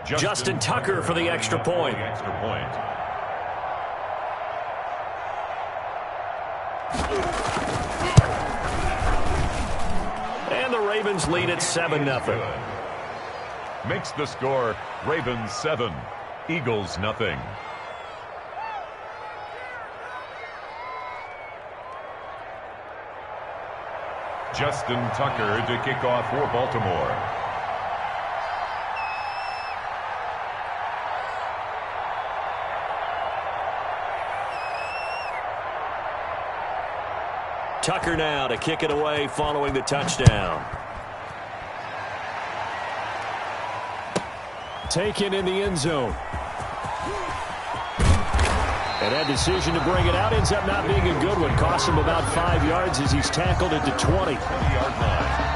Justin Tucker for the extra point. And the Ravens lead at 7-0. Makes the score Ravens 7, Eagles nothing. Justin Tucker to kick off for Baltimore. Tucker now to kick it away following the touchdown. Taken in the end zone. And that decision to bring it out ends up not being a good one. Costs him about 5 yards as he's tackled at the 20-yard line.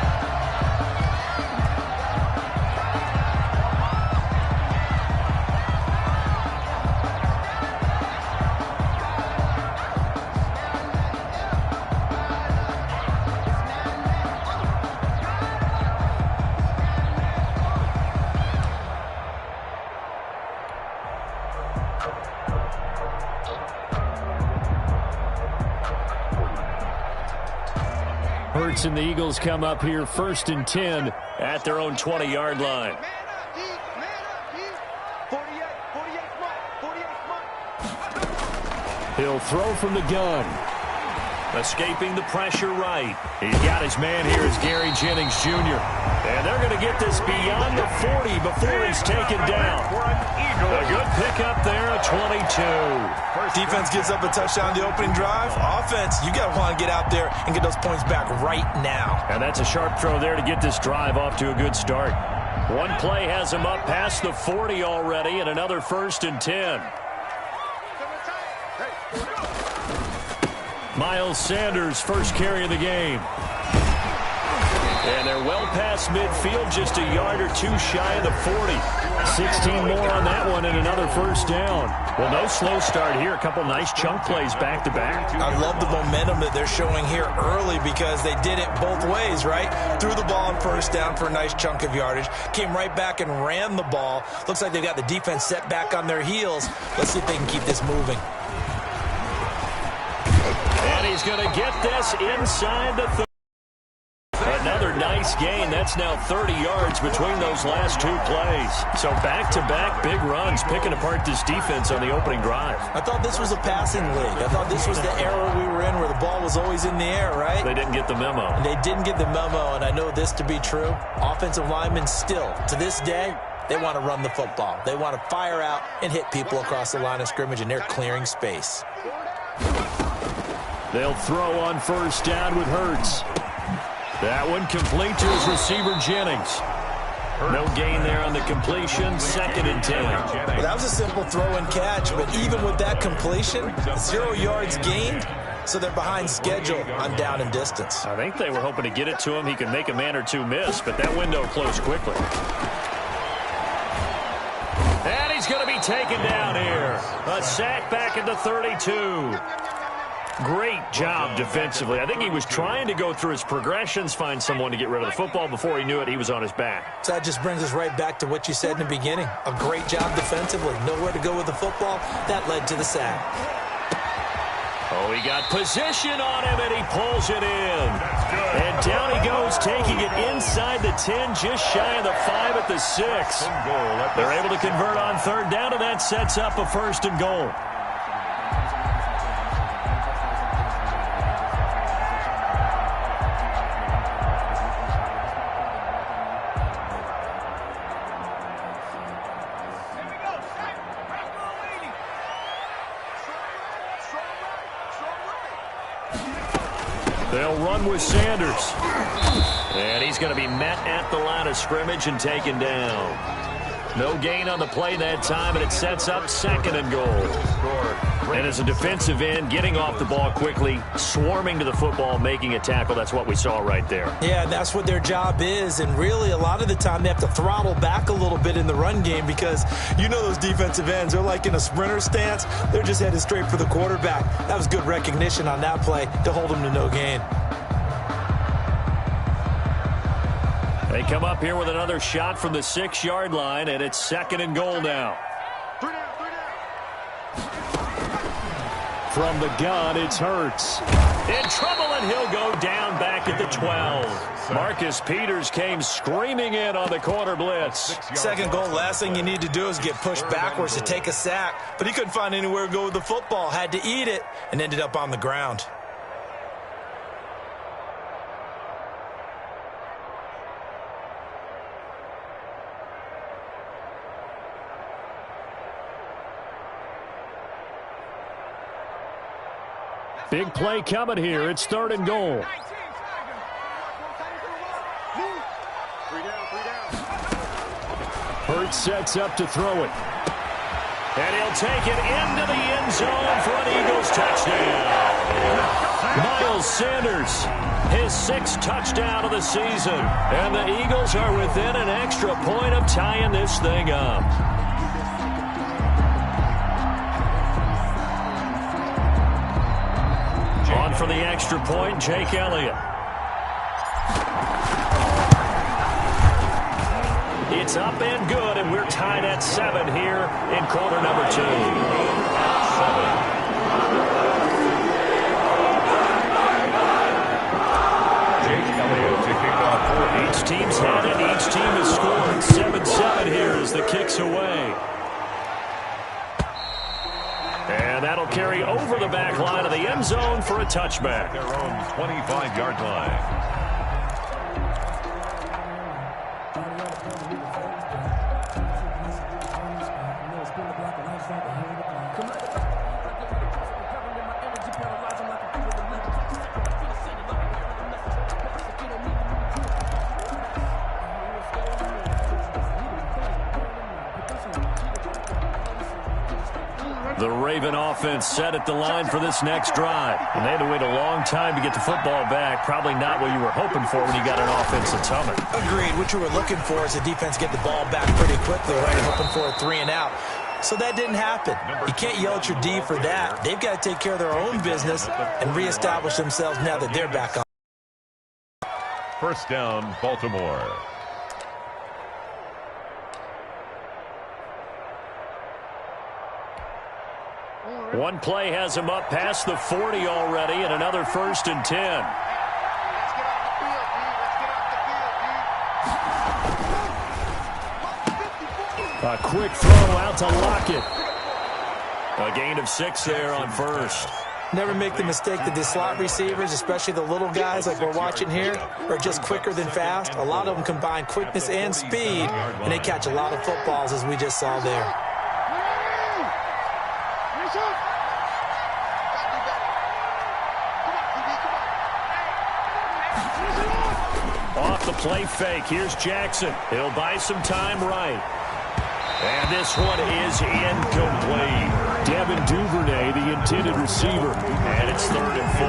And the Eagles come up here 1st and 10 at their own 20-yard line. He'll throw from the gun. Escaping the pressure right. He's got his man here as Gary Jennings Jr. And they're going to get this beyond the 40 before he's taken down. A good pickup there, a 22. Defense gives up a touchdown the opening drive. Offense, you got to want to get out there and get those points back right now. And that's a sharp throw there to get this drive off to a good start. One play has him up past the 40 already, and another 1st and 10. Miles Sanders, first carry of the game. And they're well past midfield, just a yard or two shy of the 40. 16 more on that one and another first down. Well, no slow start here. A couple nice chunk plays back-to-back. I love the momentum that they're showing here early because they did it both ways, right? Threw the ball on first down for a nice chunk of yardage. Came right back and ran the ball. Looks like they've got the defense set back on their heels. Let's see if they can keep this moving. And he's going to get this inside the 30. Another nice gain. That's now 30 yards between those last two plays. So back-to-back big runs, picking apart this defense on the opening drive. I thought this was a passing league. I thought this was the era we were in where the ball was always in the air, right? They didn't get the memo. And they didn't get the memo, and I know this to be true. Offensive linemen still, to this day, they want to run the football. They want to fire out and hit people across the line of scrimmage, and they're clearing space. They'll throw on first down with Hurts. That one complete to his receiver, Jennings. No gain there on the completion, 2nd and 10. Well, that was a simple throw and catch, but even with that completion, 0 yards gained, so they're behind schedule on down and distance. I think they were hoping to get it to him. He could make a man or two miss, but that window closed quickly. And he's going to be taken down here. A sack back at the 32. Great job defensively. I think he was trying to go through his progressions, find someone to get rid of the football. Before he knew it, he was on his back. So that just brings us right back to what you said in the beginning. A great job defensively. Nowhere to go with the football. That led to the sack. Oh, he got position on him, and he pulls it in. And down he goes, taking it inside the 10, just shy of the 5 at the 6. They're able to convert on third down, and that sets up a 1st and goal. They'll run with Sanders. And he's going to be met at the line of scrimmage and taken down. No gain on the play that time, and it sets up 2nd and goal. And as a defensive end, getting off the ball quickly, swarming to the football, making a tackle, that's what we saw right there. Yeah, that's what their job is, and really a lot of the time they have to throttle back a little bit in the run game because you know those defensive ends, they're like in a sprinter stance. They're just headed straight for the quarterback. That was good recognition on that play to hold them to no gain. They come up here with another shot from the 6-yard line, and it's 2nd and goal now. From the gun, it's Hurts. In trouble, and he'll go down back at the 12. Marcus Peters came screaming in on the corner blitz. 2nd goal, last thing you need to do is get pushed backwards to take a sack. But he couldn't find anywhere to go with the football, had to eat it, and ended up on the ground. Big play coming here. It's 3rd and goal. Hurts sets up to throw it. And he'll take it into the end zone for an Eagles touchdown. Miles Sanders, his 6th touchdown of the season. And the Eagles are within an extra point of tying this thing up. On for the extra point, Jake Elliott. It's up and good, and we're tied at 7 here in quarter number 2. Jake Elliott to kick off for each team's had it. Each team has scored. 7-7 here as the kick's away. And that'll carry over the back line of the end zone for a touchback. their own 25-yard line. The Raven offense set at the line for this next drive. And they had to wait a long time to get the football back. Probably not what you were hoping for when you got an offensive tunnel. Agreed. What you were looking for is the defense get the ball back pretty quickly, right? Hoping for a 3 and out. So that didn't happen. You can't yell at your D for that. They've got to take care of their own business and reestablish themselves now that they're back on. First down, Baltimore. One play has him up past the 40 already, and another 1st and 10. A quick throw out to Lockett. A gain of 6 there on 1st. Never make the mistake that the slot receivers, especially the little guys like we're watching here, are just quicker than fast. A lot of them combine quickness and speed, and they catch a lot of footballs, as we just saw there. Off the play fake. Here's Jackson. He'll buy some time right. And this one is incomplete. Devin Duvernay, the intended receiver. And it's 3rd and 4.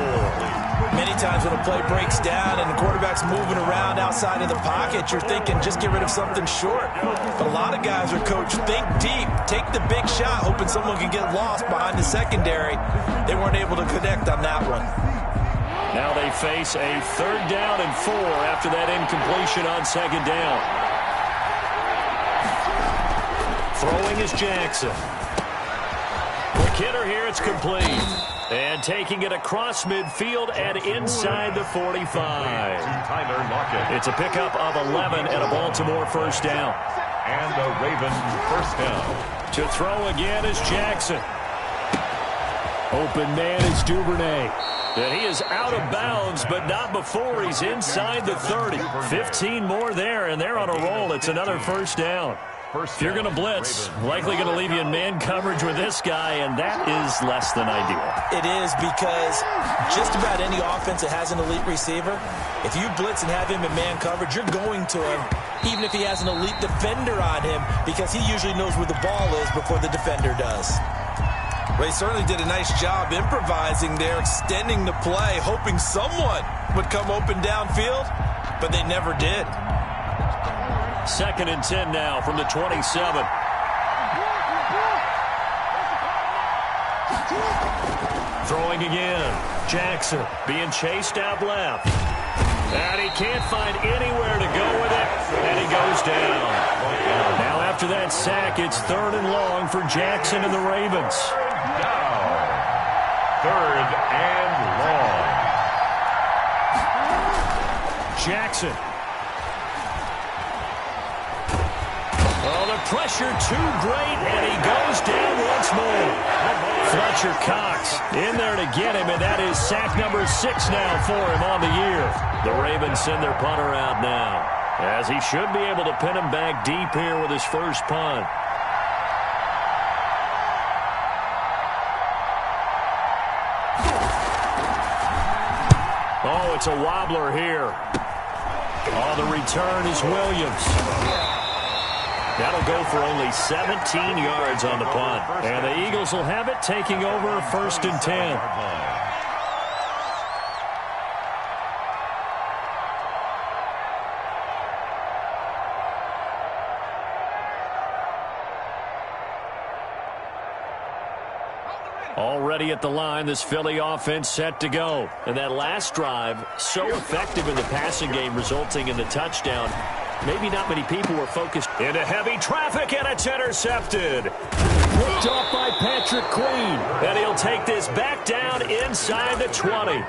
Many times when a play breaks down and the quarterback's moving around outside of the pocket, you're thinking just get rid of something short. But a lot of guys are coached, think deep, take the big shot, hoping someone can get lost behind the secondary. They weren't able to connect on that one. Now they face a 3rd down and 4 after that incompletion on 2nd down. Throwing is Jackson. Quick hitter here, it's complete. And taking it across midfield and inside the 45. Tyler Lockett. It's a pickup of 11 and a Baltimore 1st down. And a Raven 1st down. To throw again is Jackson. Open man is Duvernay. And he is out of bounds, but not before he's inside the 30. 15 more there, and they're on a roll. It's another 1st down. If you're going to blitz, likely going to leave you in man coverage with this guy, and that is less than ideal. It is, because just about any offense that has an elite receiver, if you blitz and have him in man coverage, you're going to him, even if he has an elite defender on him, because he usually knows where the ball is before the defender does. Well, he certainly did a nice job improvising there, extending the play, hoping someone would come open downfield, but they never did. 2nd and 10 now from the 27. Throwing again. Jackson being chased out left. And he can't find anywhere to go with it. he goes down. Now after that sack, it's 3rd and long for Jackson and the Ravens. Down. 3rd and long. Jackson. Oh, the pressure too great, and he goes down once more. Fletcher Cox in there to get him, and that is sack number 6 now for him on the year. The Ravens send their punter out now, as he should be able to pin him back deep here with his first punt. Oh, it's a wobbler here. Oh, the return is Williams. That'll go for only 17 yards on the punt. And the Eagles will have it, taking over 1st and 10. Already at the line, this Philly offense set to go. And that last drive, so effective in the passing game, resulting in the touchdown. Maybe not many people were focused. Into heavy traffic, and it's intercepted. Picked off by Patrick Queen. And he'll take this back down inside the 20.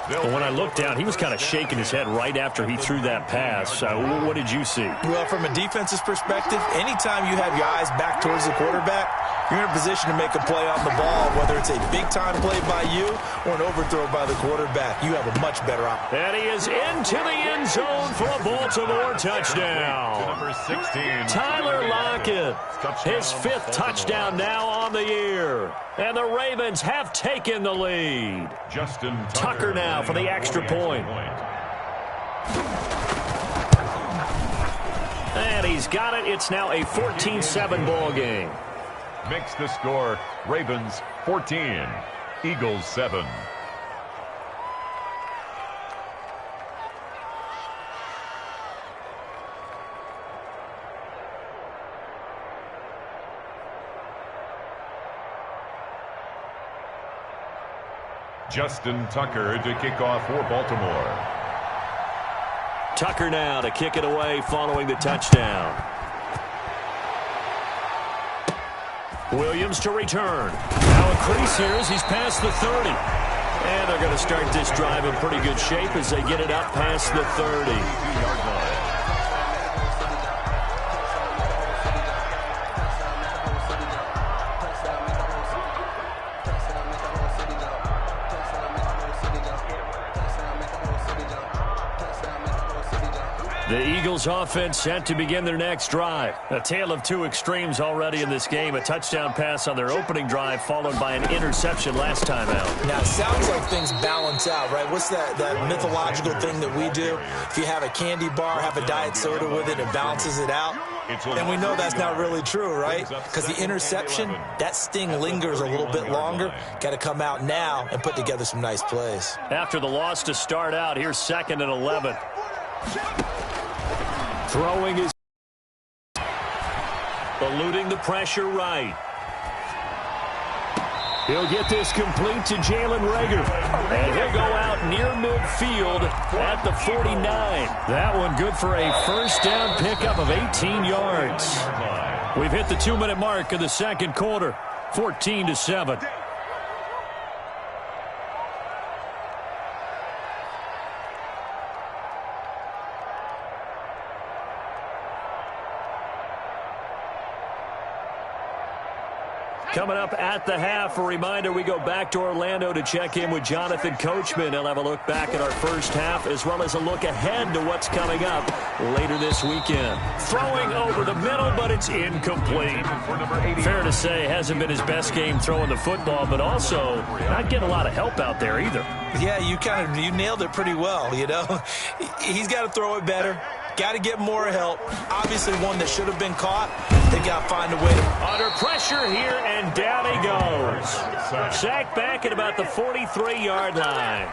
But when I looked down, he was kind of shaking his head right after he threw that pass. What did you see? Well, from a defense's perspective, anytime you have your eyes back towards the quarterback, you're in a position to make a play on the ball, whether it's a big-time play by you or an overthrow by the quarterback. You have a much better option. And he is into the end zone for a Baltimore touchdown. Number 16. Tyler Lockett, his 5th touchdown now on the year. And the Ravens have taken the lead. Justin Tucker now for the extra point. And he's got it. It's now a 14-7 ball game. Makes the score Ravens 14, Eagles 7. Justin Tucker to kick off for Baltimore. Tucker now to kick it away following the touchdown. Williams to return. Now a crease here as he's past the 30. And they're going to start this drive in pretty good shape as they get it up past the 30. The Eagles offense set to begin their next drive. A tale of two extremes already in this game. A touchdown pass on their opening drive followed by an interception last time out. Now, it sounds like things balance out, right? What's that mythological thing that we do? If you have a candy bar, have a diet soda with it, it balances it out. And we know that's not really true, right? Because the interception, that sting lingers a little bit longer. Got to come out now and put together some nice plays. After the loss to start out, here's 2nd and 11. Throwing his... eluding the pressure right. He'll get this complete to Jalen Reagor. And he'll go out near midfield at the 49. That one good for a first down pickup of 18 yards. We've hit the 2-minute mark of the second quarter. 14-7. Coming up at the half, a reminder, we go back to Orlando to check in with Jonathan Coachman. He'll have a look back at our first half as well as a look ahead to what's coming up later this weekend. Throwing over the middle, but it's incomplete. Fair to say, hasn't been his best game throwing the football, but also not getting a lot of help out there either. Yeah, you nailed it pretty well, you know. He's got to throw it better. Got to get more help. Obviously one that should have been caught. They got to find a way to... Under pressure here, and down he goes. Sacked back at about the 43-yard line.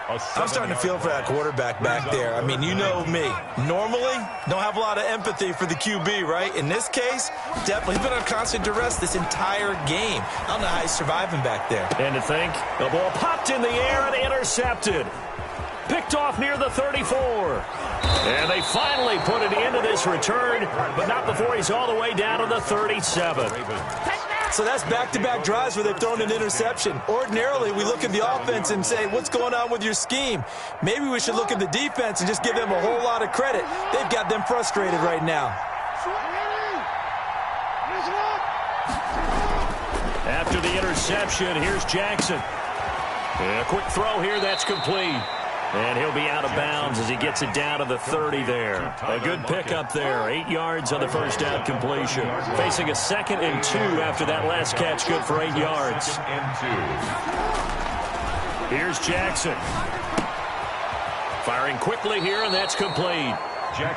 I'm starting to feel for that quarterback back there. I mean, you know me. Normally, don't have a lot of empathy for the QB, right? In this case, definitely. He's been on constant duress this entire game. I don't know how he's surviving back there. And to think, the ball popped in the air and intercepted. picked off near the 34. And they finally put an end to this return, but not before he's all the way down to the 37. So that's back-to-back drives where they've thrown an interception. Ordinarily, we look at the offense and say, what's going on with your scheme? Maybe we should look at the defense and just give them a whole lot of credit. They've got them frustrated right now. After the interception, here's Jackson. A quick throw here, that's complete. And he'll be out of bounds as he gets it down to the 30 there. A good pickup there. 8 yards on the first down completion. Facing a 2nd and 2 after that last catch, good for 8 yards. Here's Jackson. Firing quickly here, and that's complete.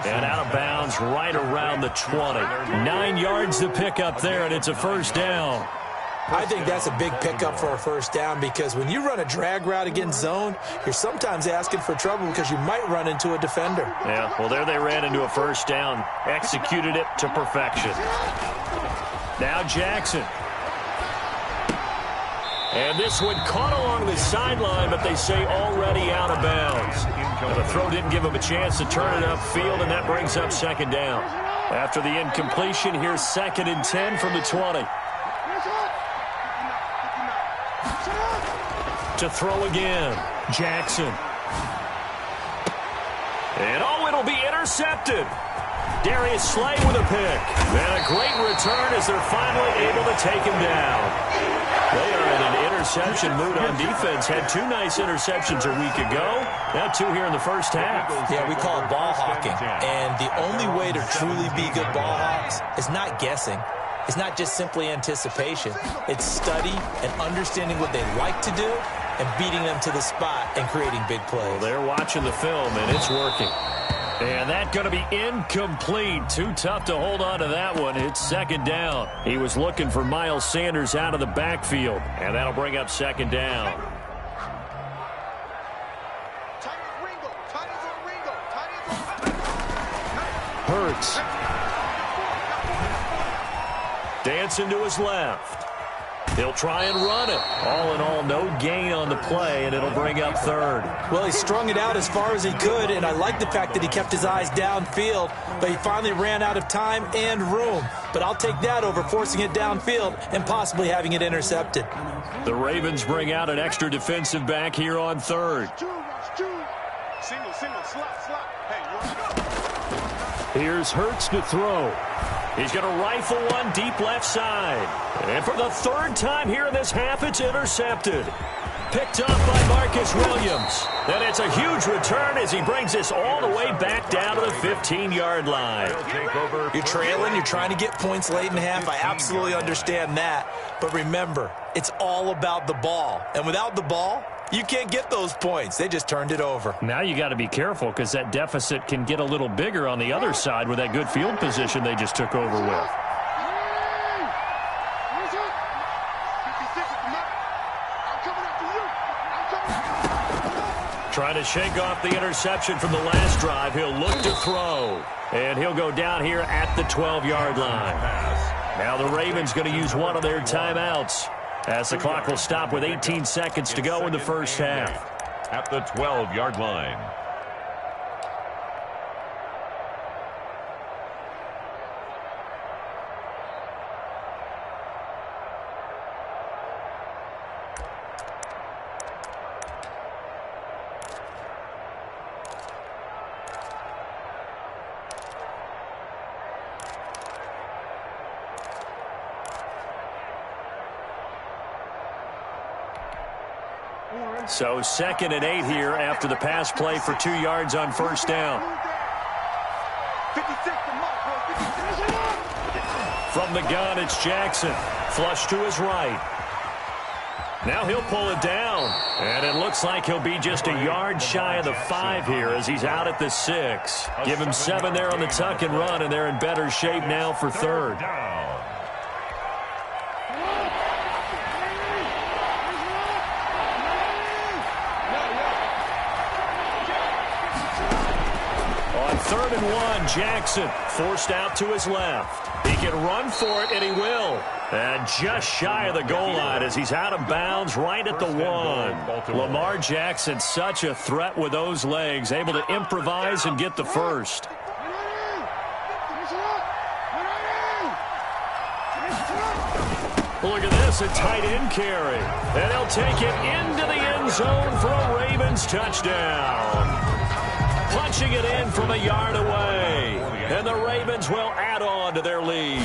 And out of bounds right around the 20. 9 yards to pick up there, and it's a first down. I think that's a big pickup for a first down because when you run a drag route against zone, you're sometimes asking for trouble because you might run into a defender. Yeah, well, there they ran into a first down, executed it to perfection. Now Jackson. And this one caught along the sideline, but they say already out of bounds. And the throw didn't give him a chance to turn it upfield, and that brings up 2nd down. After the incompletion, here's 2nd and 10 from the 20. To throw again, Jackson. And oh, it'll be intercepted. Darius Slay with a pick. And a great return as they're finally able to take him down. They are in an interception mood on defense. Had 2 nice interceptions a week ago. Now 2 here in the first half. Yeah, we call it ball hawking. And the only way to truly be good ball hawks is not guessing. It's not just simply anticipation. It's study and understanding what they like to do and beating them to the spot and creating big plays. Well, they're watching the film, and it's working. And that's going to be incomplete. Too tough to hold on to that one. It's 2nd down. He was looking for Miles Sanders out of the backfield, and that'll bring up 2nd down. Hurts. Dancing to his left. He'll try and run it. All in all, no gain on the play, and it'll bring up 3rd. Well, he strung it out as far as he could, and I like the fact that he kept his eyes downfield, but he finally ran out of time and room. But I'll take that over forcing it downfield and possibly having it intercepted. The Ravens bring out an extra defensive back here on 3rd. Here's Hurts to throw. He's going to rifle one deep left side. And for the 3rd time here in this half, it's intercepted. Picked up by Marcus Williams. And it's a huge return as he brings this all the way back down to the 15-yard line. You're trailing. You're trying to get points late in the half. I absolutely understand that. But remember, it's all about the ball. And without the ball, you can't get those points. They just turned it over. Now you got to be careful because that deficit can get a little bigger on the other side with that good field position they just took over with. Trying to shake off the interception from the last drive. He'll look to throw. And he'll go down here at the 12-yard line. Now the Ravens going to use one of their timeouts, as the clock will stop with 18 seconds to go in the first half. At the 12-yard line. So 2nd and 8 here after the pass play for 2 yards on first down. From the gun, it's Jackson. Flush to his right. Now he'll pull it down. And it looks like he'll be just a yard shy of the 5 here as he's out at the 6. Give him 7 there on the tuck and run, and they're in better shape now for 3rd. 3rd and 1. Jackson forced out to his left. He can run for it, and he will. And just shy of the goal line as he's out of bounds right at the 1. Lamar Jackson, such a threat with those legs, able to improvise and get the first. Look at this, a tight end carry. And he'll take it into the end zone for a Ravens touchdown. Punching it in from a yard away. And the Ravens will add on to their lead.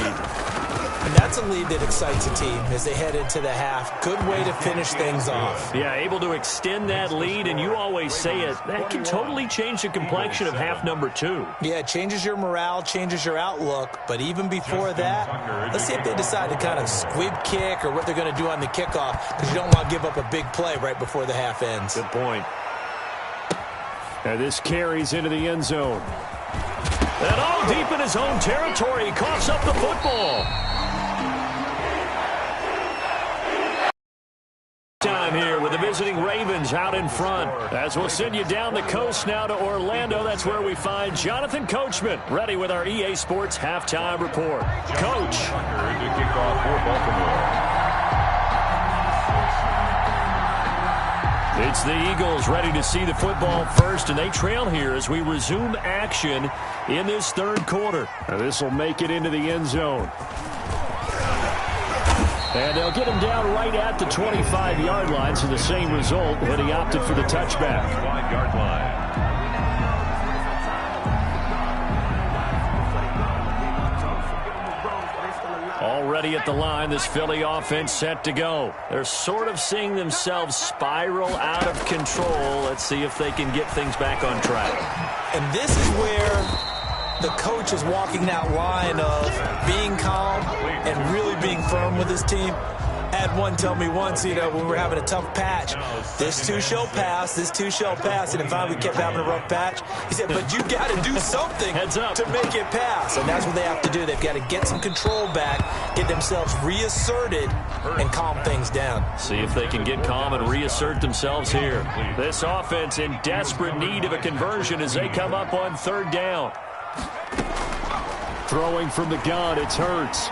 And that's a lead that excites a team as they head into the half. Good way to finish things off. Yeah, able to extend that lead, and you always say it, that can totally change the complexion of half number 2. Yeah, it changes your morale, changes your outlook. But even before that, let's see if they decide to kind of squib kick or what they're going to do on the kickoff, because you don't want to give up a big play right before the half ends. Good point. And this carries into the end zone. And all deep in his own territory, he coughs up the football. Time here with the visiting Ravens out in front. As we'll send you down the coast now to Orlando, that's where we find Jonathan Coachman, ready with our EA Sports Halftime Report. Coach. To kick off for Baltimore. It's the Eagles ready to see the football first, and they trail here as we resume action in this 3rd quarter. Now this will make it into the end zone. And they'll get him down right at the 25-yard line, so the same result, but he opted for the touchback. 5-yard line. Already at the line, this Philly offense set to go. They're sort of seeing themselves spiral out of control. Let's see if they can get things back on track. And this is where the coach is walking that line of being calm and really being firm with his team. I had one tell me once, when we were having a tough patch, this too shall pass, this too shall pass. And finally we kept having a rough patch. He said, but you got to do something to make it pass. And that's what they have to do. They've got to get some control back, get themselves reasserted, and calm things down. See if they can get calm and reassert themselves here. This offense in desperate need of a conversion as they come up on 3rd down. Throwing from the gun, it's Hurts.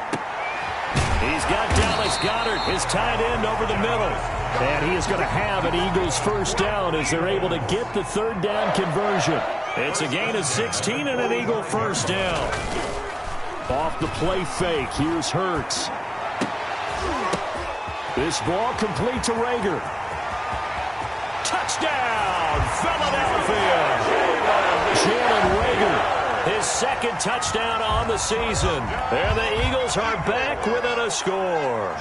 He's got Dallas Goedert, his tight end, over the middle. And he is going to have an Eagles first down as they're able to get the 3rd down conversion. It's a gain of 16 and an Eagle first down. Off the play fake, here's Hurts. This ball complete to Rager. Touchdown, Philadelphia! Jalen Rager. His 2nd touchdown on the season. And the Eagles are back within a score.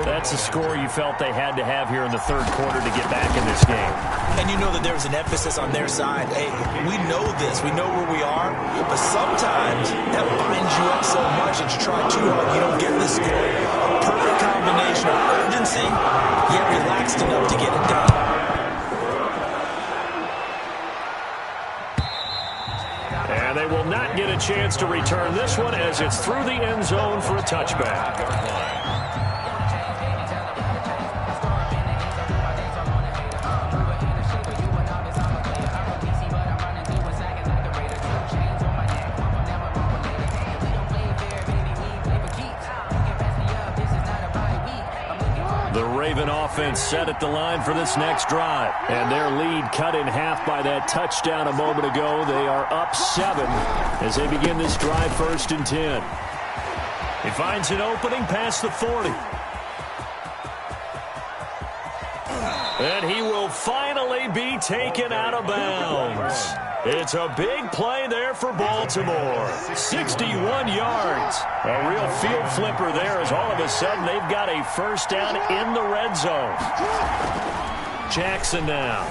That's a score you felt they had to have here in the 3rd quarter to get back in this game. And you know that there was an emphasis on their side. Hey, we know this. We know where we are. But sometimes that binds you up so much that you try too hard. You don't get the score. A perfect combination of urgency, yet relaxed enough to get it done. And they will not get a chance to return this one as it's through the end zone for a touchback. The Raven offense set at the line for this next drive. And their lead cut in half by that touchdown a moment ago. They are up 7 as they begin this drive 1st and 10. He finds an opening past the 40. And he will finally be taken out of bounds. It's a big play there for Baltimore. 61 yards. A real field flipper there as all of a sudden they've got a first down in the red zone. Jackson now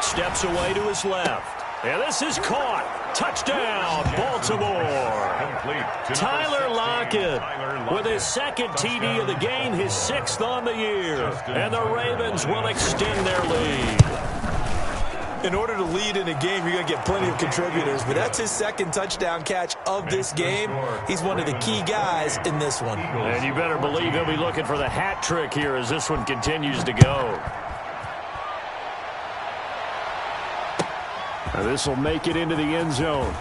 steps away to his left. And this is caught. Touchdown, Baltimore. Tyler Lockett with his 2nd TD of the game, his 6th on the year. And the Ravens will extend their lead. In order to lead in a game, you're going to get plenty of contributors, but that's his 2nd touchdown catch of this game. He's one of the key guys in this one. And you better believe he'll be looking for the hat trick here as this one continues to go. This will make it into the end zone.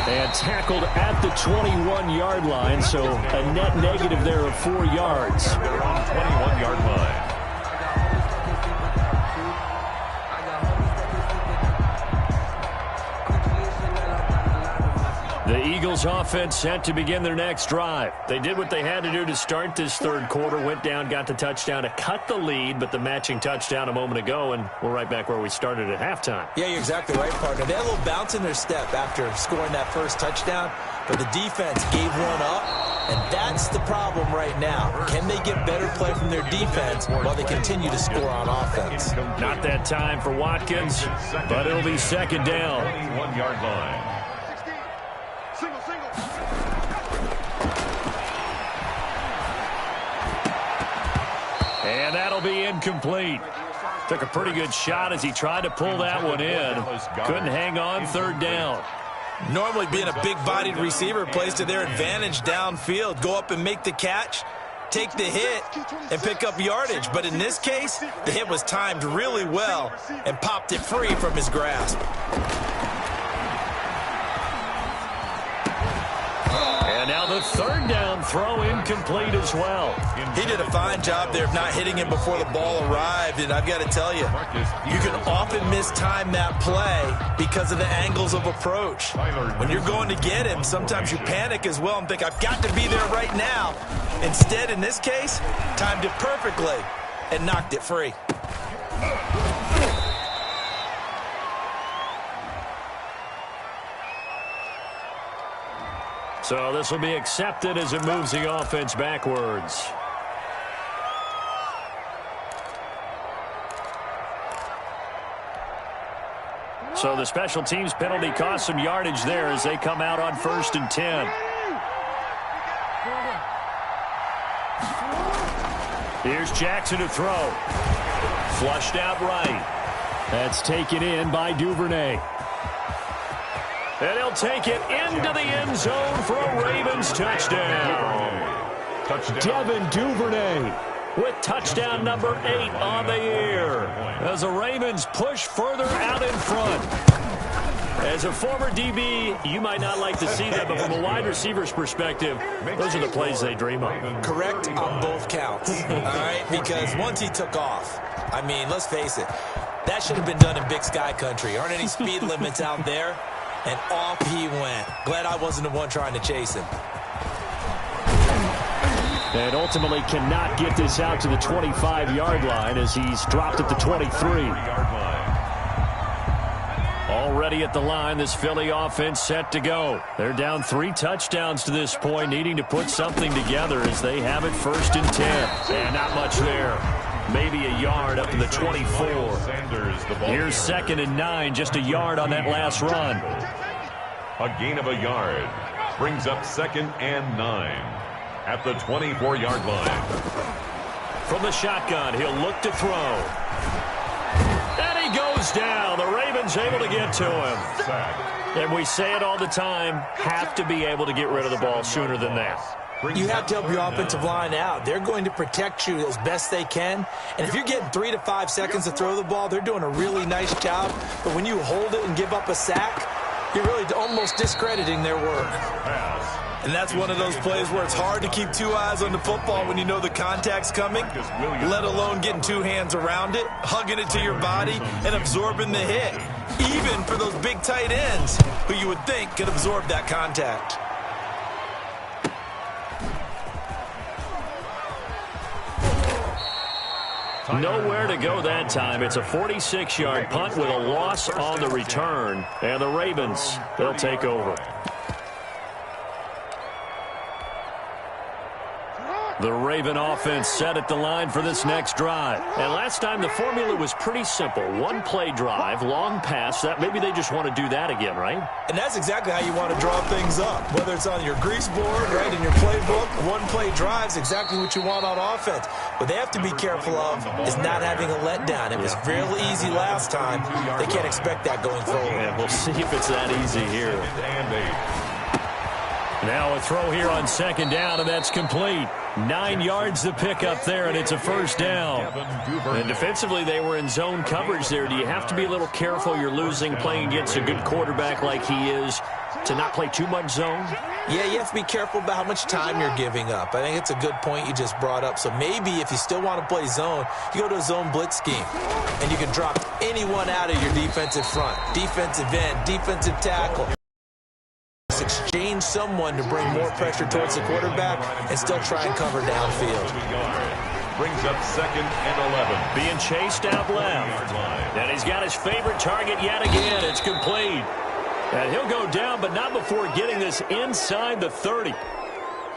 And tackled at the 21-yard line, so a net negative there of 4 yards. They're on the 21-yard line. The Eagles offense set to begin their next drive. They did what they had to do to start this third quarter, went down, got the touchdown to cut the lead, but the matching touchdown a moment ago, and we're right back where we started at halftime. Yeah, you're exactly right, partner. They had a little bounce in their step after scoring that first touchdown, but the defense gave one up, and that's the problem right now. Can they get better play from their defense while they continue to score on offense? Not that time for Watkins, but it'll be second down. 21-yard line. And that'll be incomplete. Took a pretty good shot as he tried to pull that one in. Couldn't hang on, third down. Normally being a big-bodied receiver plays to their advantage downfield. Go up and make the catch, take the hit, and pick up yardage. But in this case, the hit was timed really well and popped it free from his grasp. And now the third down throw incomplete as well. He did a fine job there of not hitting him before the ball arrived, and I've got to tell you, you can often mistime that play because of the angles of approach. When you're going to get him, sometimes you panic as well and think, I've got to be there right now. Instead, in this case, timed it perfectly and knocked it free. So this will be accepted as it moves the offense backwards. So the special teams penalty cost some yardage there as they come out on 1st and 10. Here's Jackson to throw. Flushed out right. That's taken in by Duvernay. And he'll take it into the end zone for a Ravens touchdown. Devin Duvernay with touchdown number 8 on the year as the Ravens push further out in front. As a former DB, you might not like to see that, but from a wide receiver's perspective, those are the plays they dream of. Correct on both counts, all right? Because once he took off, I mean, let's face it, that should have been done in Big Sky country. Aren't any speed limits out there? And off he went. Glad I wasn't the one trying to chase him. And ultimately cannot get this out to the 25-yard line as he's dropped at the 23. Already at the line, this Philly offense set to go. They're down 3 touchdowns to this point, needing to put something together as they have it 1st and 10. And not much there. Maybe a yard up to the 24. Here's 2nd and 9, just a yard on that last run. A gain of a yard brings up 2nd and 9 at the 24-yard line. From the shotgun, he'll look to throw. And he goes down. The Ravens able to get to him. And we say it all the time, have to be able to get rid of the ball sooner than that. You have to help your offensive line out. They're going to protect you as best they can. And if you're getting 3 to 5 seconds to throw the ball, they're doing a really nice job. But when you hold it and give up a sack, you're really almost discrediting their work. And that's one of those plays where it's hard to keep 2 eyes on the football when you know the contact's coming, let alone getting 2 hands around it, hugging it to your body, and absorbing the hit. Even for those big tight ends who you would think could absorb that contact. Nowhere to go that time. It's a 46-yard punt with a loss on the return. And the Ravens, they'll take over. The Raven offense set at the line for this next drive. And last time the formula was pretty simple. 1-play drive, long pass. That maybe they just want to do that again, right? And that's exactly how you want to draw things up. Whether it's on your grease board, right, in your playbook, 1-play drive's exactly what you want on offense. What they have to be careful of is not having a letdown. It was real easy last time. They can't expect that going forward. And we'll see if it's that easy here. Now a throw here on 2nd down, and that's complete. 9 yards to pick up there, and it's a first down. And defensively, they were in zone coverage there. Do you have to be a little careful? You're losing playing against a good quarterback like he is to not play too much zone? Yeah, you have to be careful about how much time you're giving up. I think it's a good point you just brought up. So maybe if you still want to play zone, you go to a zone blitz scheme, and you can drop anyone out of your defensive front, defensive end, defensive tackle. Exchange someone to bring more pressure towards the quarterback and still try and cover downfield. Brings up 2nd and 11. Being chased out left. And he's got his favorite target yet again. It's complete. And he'll go down, but not before getting this inside the 30.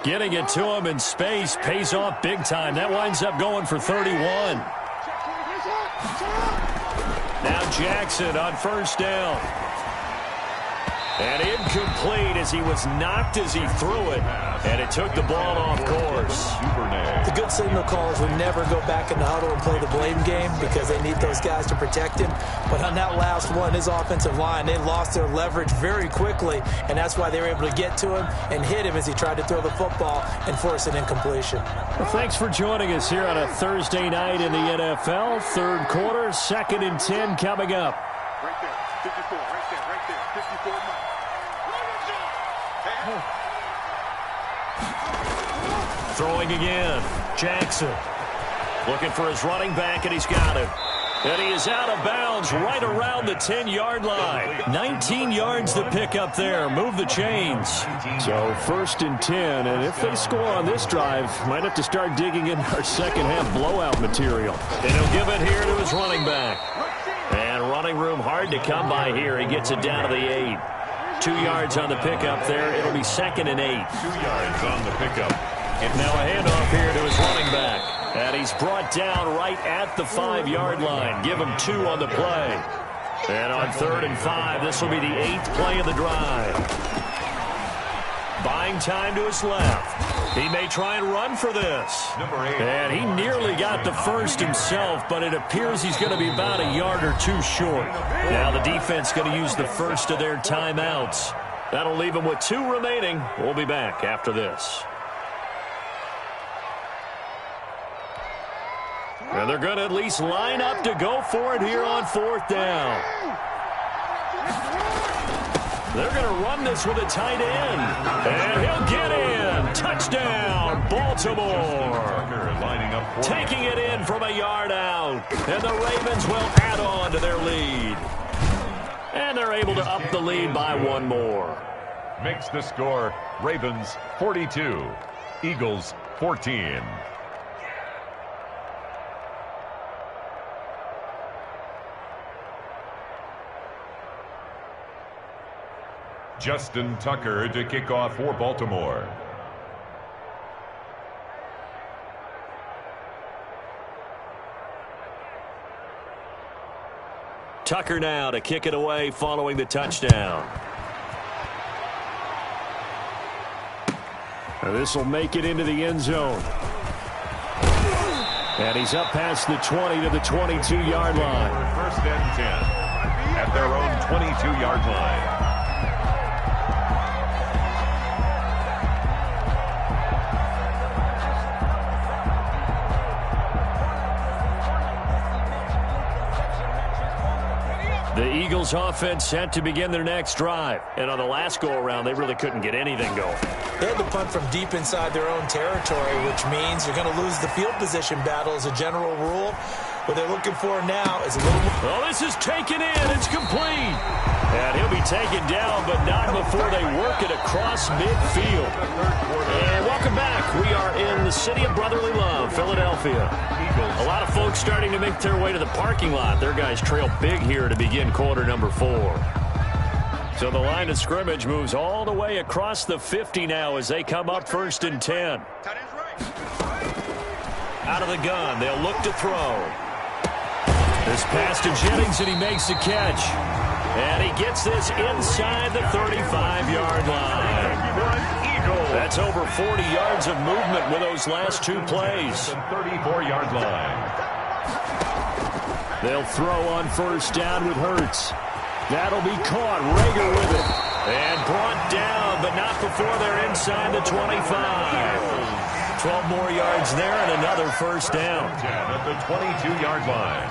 Getting it to him in space pays off big time. That winds up going for 31. Now Jackson on first down. And incomplete as he was knocked as he threw it. And it took the ball off course. The good signal callers would never go back in the huddle and play the blame game because they need those guys to protect him. But on that last one, his offensive line, they lost their leverage very quickly. And that's why they were able to get to him and hit him as he tried to throw the football and force an incompletion. Well, thanks for joining us here on a Thursday night in the NFL. Third quarter, 2nd and 10 coming up. Right there, 54, right there, 54 miles. Throwing again. Jackson looking for his running back, and he's got him. And he is out of bounds right around the 10-yard line. 19 yards to pick up there. Move the chains. So 1st and 10, and if they score on this drive, might have to start digging in our second-half blowout material. And he'll give it here to his running back. And running room hard to come by here. He gets it down to the 8. 2 yards on the pickup there. It'll be 2nd and 8. 2 yards on the pickup. And now a handoff here to his running back. And he's brought down right at the 5-yard line. Give him 2 on the play. And on 3rd and 5, this will be the 8th play of the drive. Buying time to his left. He may try and run for this. Number 8. And he nearly got the first himself, but it appears he's going to be about a yard or 2 short. Now the defense going to use the first of their timeouts. That'll leave him with 2 remaining. We'll be back after this. And they're going to at least line up to go for it here on 4th down. They're going to run this with a tight end. And he'll get in. Touchdown, Baltimore. Taking it in from a yard out. And the Ravens will add on to their lead. And they're able to up the lead by 1 more. Makes the score Ravens 42, Eagles 14. Justin Tucker to kick off for Baltimore. Tucker now to kick it away following the touchdown. This will make it into the end zone. And he's up past the 20 to the 22-yard line. 1st and 10 at their own 22-yard line. The Eagles offense set to begin their next drive. And on the last go-around, they really couldn't get anything going. They had to punt from deep inside their own territory, which means you're going to lose the field position battle as a general rule. What they're looking for now is a little more. Oh, this is taken in. It's complete. And he'll be taken down, but not before they work it across midfield. And welcome back. We are in the city of brotherly love, Philadelphia. A lot of folks starting to make their way to the parking lot. Their guys trail big here to begin quarter number 4. So the line of scrimmage moves all the way across the 50 now as they come up 1st and 10. Out of the gun, they'll look to throw. This pass to Jennings, and he makes the catch. And he gets this inside the 35-yard line. That's over 40 yards of movement with those last 2 plays. 34-yard line. They'll throw on 1st down with Hurts. That'll be caught. Rager with it. And brought down, but not before they're inside the 25. 12 more yards there and another first down. 10 at the 22-yard line.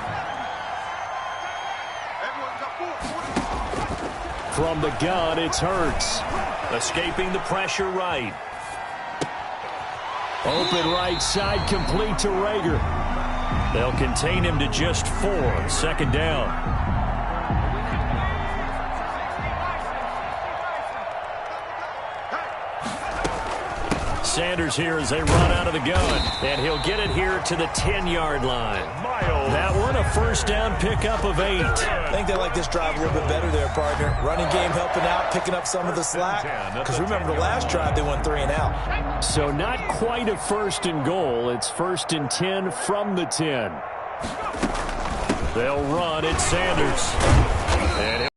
From the gun, it's Hurts. Escaping the pressure right. Open right side, complete to Rager. They'll contain him to just 4. Second down. Sanders here as they run out of the gun. And he'll get it here to the 10-yard line. That one, a first down pickup of 8. I think they like this drive a little bit better there, partner. Running game helping out, picking up some of the slack. Because remember, the last drive, they went 3 and out. So not quite a first and goal. It's first and 10 from the 10. They'll run. It's Sanders. And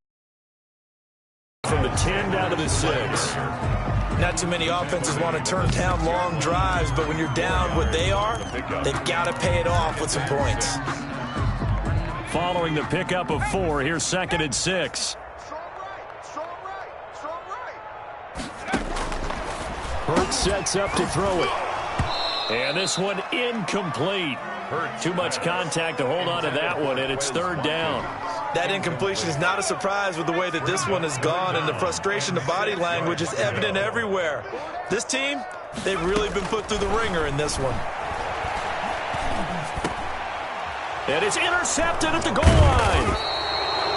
from the 10 down to the 6. Not too many offenses want to turn down long drives, but when you're down what they are, they've got to pay it off with some points. Following the pickup of 4, here's second and 6. Hurts sets up to throw it. And this one incomplete. Too much contact to hold on to that one, and it's third down. That incompletion is not a surprise with the way that this one has gone, and the frustration, the body language is evident everywhere. This team, they've really been put through the ringer in this one. And it's intercepted at the goal line.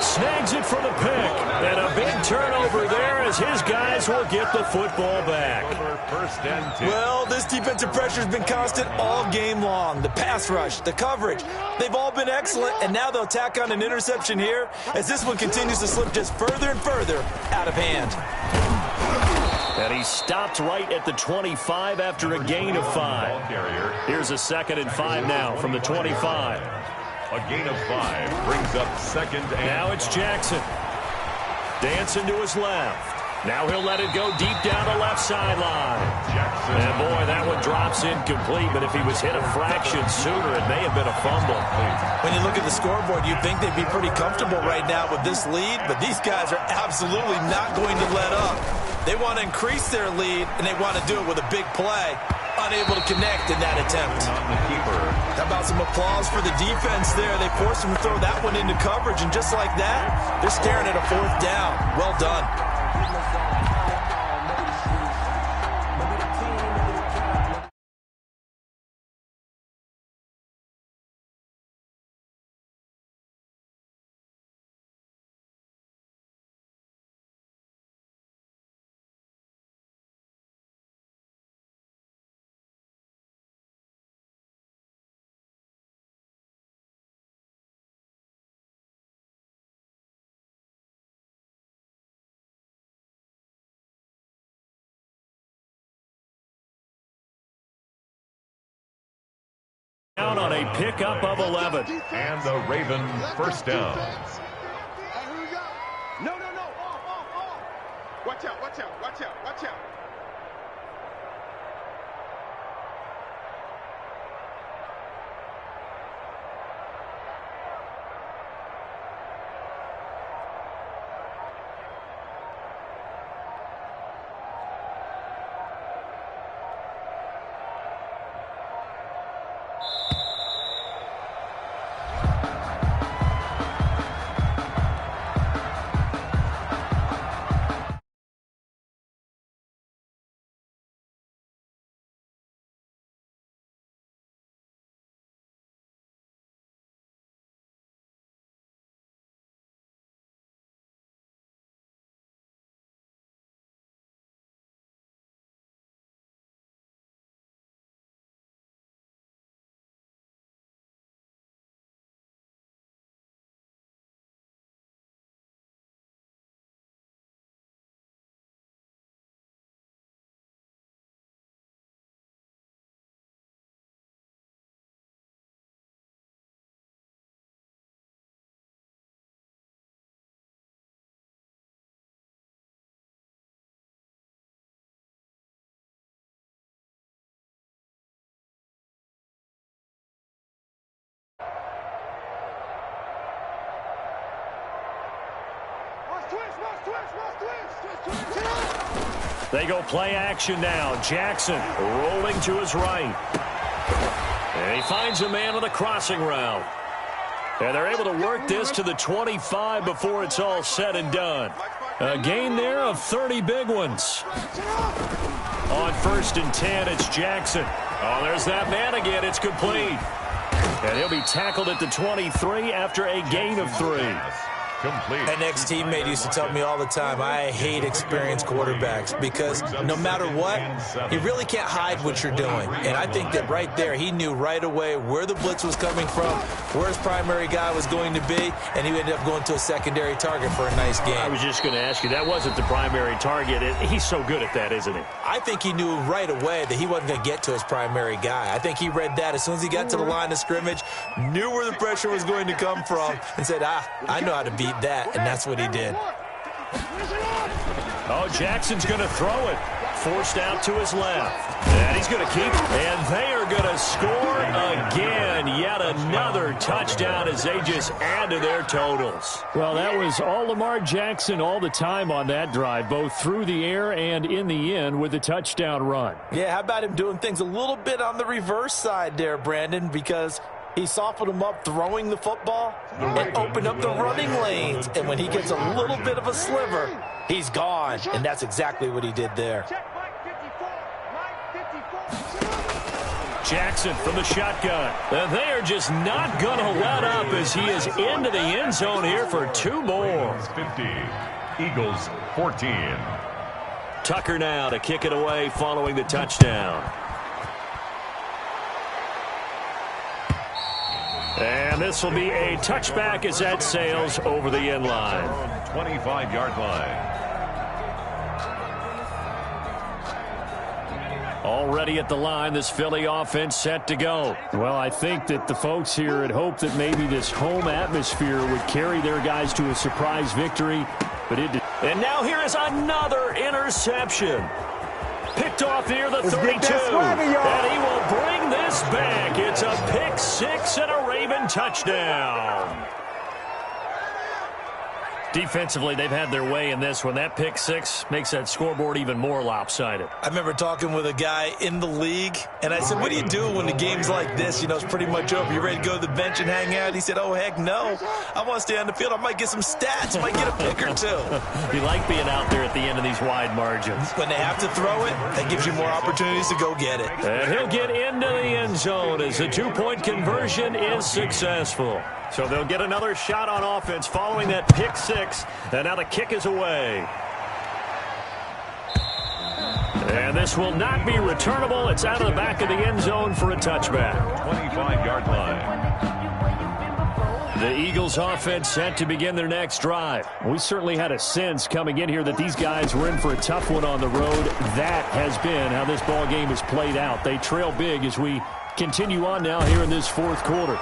Snags it for the pick. And a big turnover there as his guys will get the football back. First and 10. Well, this defensive pressure has been constant all game long. The pass rush, the coverage, they've all been excellent, and now they'll tack on an interception here as this one continues to slip just further and further out of hand. And he stopped right at the 25 after a gain of 5. Here's a second and 5 now from the 25. A gain of 5 brings up second and now it's Jackson. Dancing to his left. Now he'll let it go deep down the left sideline. Jackson. And boy, that one drops incomplete, but if he was hit a fraction sooner, it may have been a fumble. When you look at the scoreboard, you'd think they'd be pretty comfortable right now with this lead, but these guys are absolutely not going to let up. They want to increase their lead, and they want to do it with a big play. Unable to connect in that attempt. How about some applause for the defense there? They forced him to throw that one into coverage, and just like that, they're staring at a fourth down. Well done. Down on a pickup of 11. And the Ravens first down. Hey, here we go. No. Off. Watch out. They go play action now. Jackson rolling to his right. And he finds a man on the crossing route. And they're able to work this to the 25 before it's all said and done. A gain there of 30 big ones. On 1st and 10, it's Jackson. Oh, there's that man again. It's complete. And he'll be tackled at the 23 after a gain of 3. Complete. An ex-teammate used to tell me all the time, I hate experienced quarterbacks because no matter what, you really can't hide what you're doing. And I think that right there, he knew right away where the blitz was coming from, where his primary guy was going to be, and he ended up going to a secondary target for a nice game. I was just going to ask you, that wasn't the primary target. He's so good at that, isn't he? I think he knew right away that he wasn't going to get to his primary guy. I think he read that as soon as he got to the line of scrimmage, knew where the pressure was going to come from, and said, I know how to beat that, and that's what he did. Oh, Jackson's going to throw it. Forced out to his left. And he's going to keep, and they are going to score again. Yet another touchdown as they just add to their totals. Well, that was all Lamar Jackson all the time on that drive, both through the air and in the end with a touchdown run. Yeah, how about him doing things a little bit on the reverse side there, Brandon, because he softened him up throwing the football and opened up the running lanes. And when he gets a little bit of a sliver, he's gone. And that's exactly what he did there. Jackson from the shotgun. And they are just not going to let up as he is into the end zone here for 2 more. 50. Eagles 14. Tucker now to kick it away following the touchdown. And this will be a touchback as that sails over the end line. 25-yard line. Already at the line, this Philly offense set to go. Well, I think that the folks here had hoped that maybe this home atmosphere would carry their guys to a surprise victory, but it did. And now here is another interception. Picked off near the 32. And he will bring this back. It's a pick 6 and a Raven touchdown. Defensively, they've had their way in this one. That pick 6 makes that scoreboard even more lopsided. I remember talking with a guy in the league, and I said, what do you do when the game's like this? You know, it's pretty much over. You ready to go to the bench and hang out? He said, oh, heck no. I want to stay on the field. I might get some stats. I might get a pick or 2. You like being out there at the end of these wide margins. When they have to throw it, that gives you more opportunities to go get it. And he'll get into the end zone as the 2-point conversion is successful. So they'll get another shot on offense following that pick 6. And now the kick is away. And this will not be returnable. It's out of the back of the end zone for a touchback. 25-yard line. The Eagles offense set to begin their next drive. We certainly had a sense coming in here that these guys were in for a tough one on the road. That has been how this ball game has played out. They trail big as we continue on now here in this 4th quarter.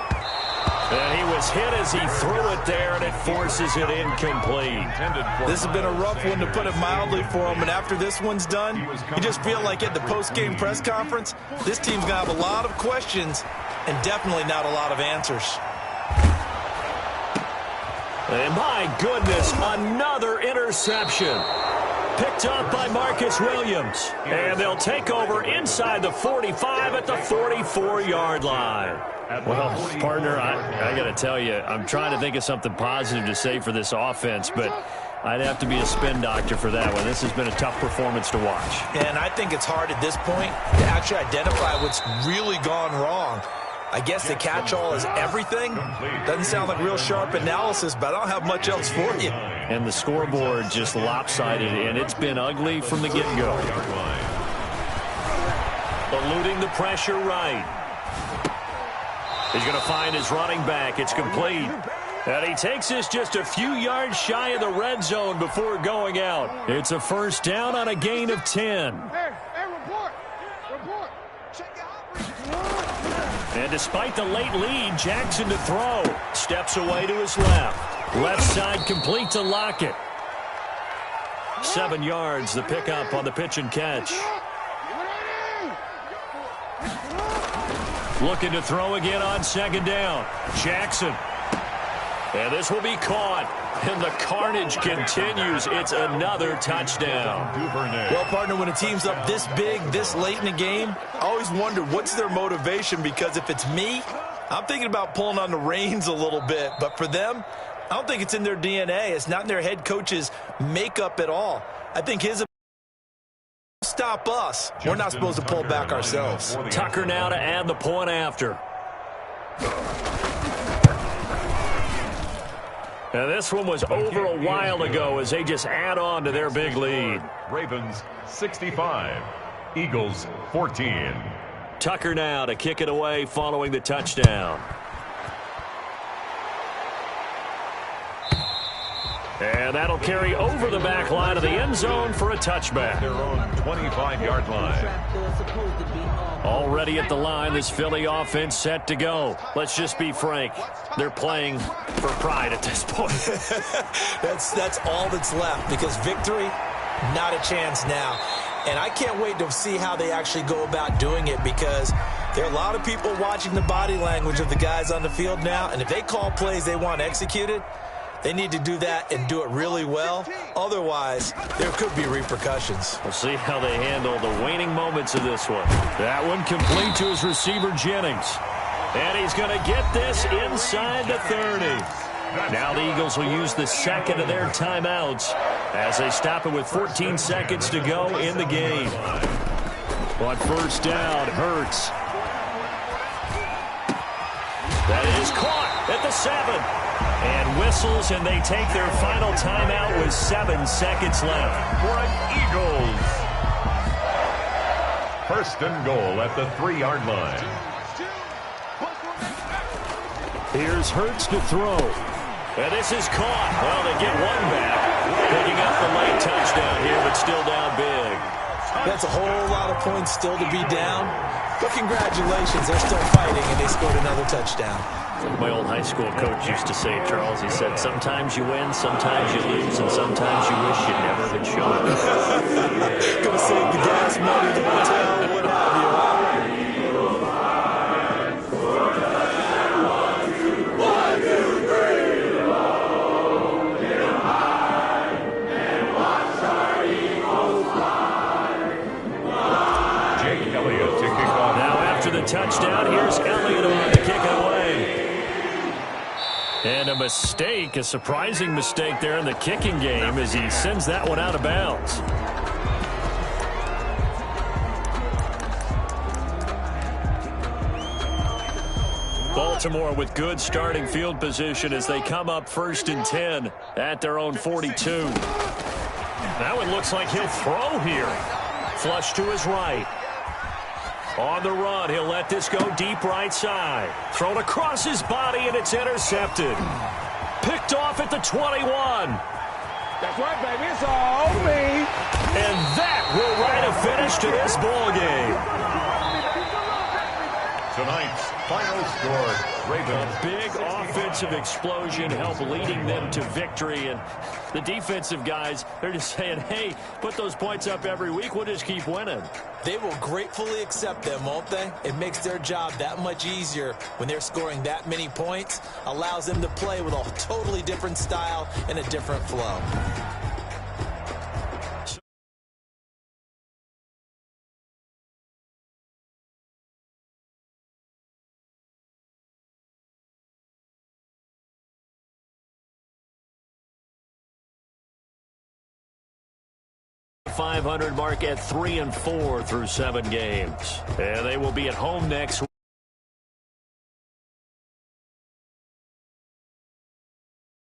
And he was hit as he threw it there, and it forces it incomplete. This has been a rough one, to put it mildly, for him. And after this one's done, you just feel like at the post-game press conference, this team's going to have a lot of questions and definitely not a lot of answers. And my goodness, another interception. Picked up by Marcus Williams. And they'll take over inside the 45 at the 44-yard line. Well, partner, I got to tell you, I'm trying to think of something positive to say for this offense, but I'd have to be a spin doctor for that one. This has been a tough performance to watch. And I think it's hard at this point to actually identify what's really gone wrong. I guess the catch-all is everything. Doesn't sound like real sharp analysis, but I don't have much else for you. And the scoreboard just lopsided, and it's been ugly from the get-go. Eluding the pressure right. He's going to find his running back. It's complete. And he takes this just a few yards shy of the red zone before going out. It's a first down on a gain of 10. And despite the late lead, Jackson to throw. Steps away to his left. Left side complete to Lockett. 7 yards, the pickup on the pitch and catch. Looking to throw again on 2nd down. Jackson. And this will be caught. And the carnage continues. It's another touchdown. Well, partner, when a team's up this big, this late in the game, I always wonder what's their motivation, because if it's me, I'm thinking about pulling on the reins a little bit. But for them, I don't think it's in their DNA. It's not in their head coach's makeup at all. I think his stop us. We're not supposed to pull back ourselves. Tucker now to add the point after. Now this one was over a while ago as they just add on to their big lead. Ravens 65, Eagles 14. Tucker now to kick it away following the touchdown. And that'll carry over the back line of the end zone for a touchback. Their own 25-yard line. Already at the line, this Philly offense set to go. Let's just be frank. They're playing for pride at this point. That's all that's left, because victory, not a chance now. And I can't wait to see how they actually go about doing it, because there are a lot of people watching the body language of the guys on the field now, and if they call plays they want executed, they need to do that and do it really well. Otherwise, there could be repercussions. We'll see how they handle the waning moments of this one. That one complete to his receiver, Jennings. And he's going to get this inside the 30. Now the Eagles will use the second of their timeouts as they stop it with 14 seconds to go in the game. On first down, Hurts. That is caught at the 7. And whistles, and they take their final timeout with 7 seconds left. For an Eagles. First and goal at the 3-yard line. Here's Hurts to throw. And this is caught. Well, they get one back. Picking up the late touchdown here, but still down big. That's a whole lot of points still to be down. But congratulations, they're still fighting, and they scored another touchdown. My old high school coach used to say, Charles, he said, sometimes you win, sometimes you lose, and sometimes you wish you never had shown it. Gonna save the gas money, the hotel, what have you. Touchdown. Here's Elliott on to kick it away. And a mistake, a surprising mistake there in the kicking game as he sends that one out of bounds. Baltimore with good starting field position as they come up 1st and 10 at their own 42. That one looks like he'll throw here. Flush to his right. On the run, he'll let this go deep right side. Thrown across his body, and it's intercepted. Picked off at the 21. That's right, baby. It's all me. And that will write a finish to this ball game. Tonight's final score, Ravens. A big offensive explosion helped leading them to victory. And the defensive guys, they're just saying, hey, put those points up every week. We'll just keep winning. They will gratefully accept them, won't they? It makes their job that much easier when they're scoring that many points. Allows them to play with a totally different style and a different flow. .500 mark at 3-4 through 7 games. And they will be at home next week.